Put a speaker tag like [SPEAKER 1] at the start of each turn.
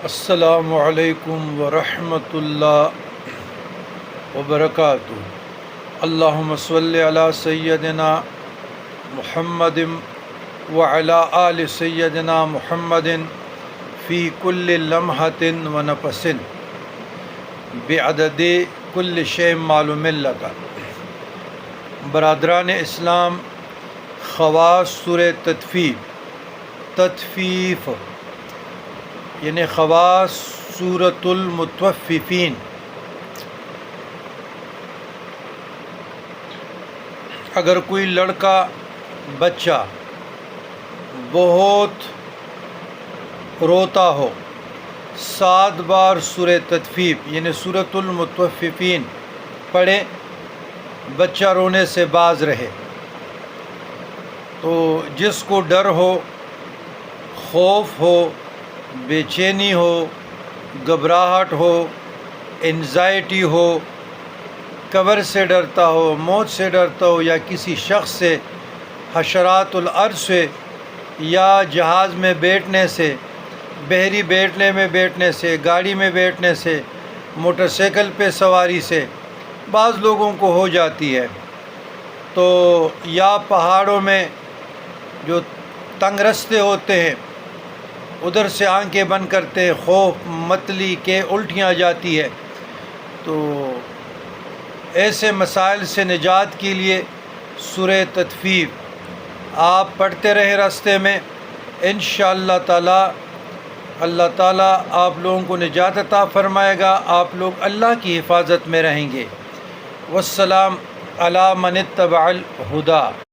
[SPEAKER 1] السلام علیکم ورحمۃ اللہ وبرکاتہ۔ اللہم صلی علی سیدنا محمد وعلی آل سیدنا محمد فی کل لمحۃ ونفس بعدد کل شیء معلوم لک۔ برادران اسلام، خواص سورہ تطفیف یعنی خواص سورۃ المطففین۔ اگر کوئی لڑکا بچہ بہت روتا ہو، 7 بار سورہ تطفیف یعنی سورۃ المطففین پڑھے، بچہ رونے سے باز رہے۔ تو جس کو ڈر ہو، خوف ہو، بے چینی ہو، گھبراہٹ ہو، انزائٹی ہو، قبر سے ڈرتا ہو، موت سے ڈرتا ہو، یا کسی شخص سے، حشرات الارض سے، یا جہاز میں بیٹھنے سے، بحری بیٹھنے سے، گاڑی میں بیٹھنے سے، موٹر سائیکل پہ سواری سے بعض لوگوں کو ہو جاتی ہے، تو یا پہاڑوں میں جو تنگ رستے ہوتے ہیں ادھر سے آنکھیں بند کرتے، خوف متلی کے الٹیاں آ جاتی ہے، تو ایسے مسائل سے نجات کے لیے سورہ تطفیف آپ پڑھتے رہے راستے میں، انشاءاللہ تعالی اللہ تعالیٰ آپ لوگوں کو نجات عطا فرمائے گا، آپ لوگ اللہ کی حفاظت میں رہیں گے۔ والسلام علی من اتبع الہدی۔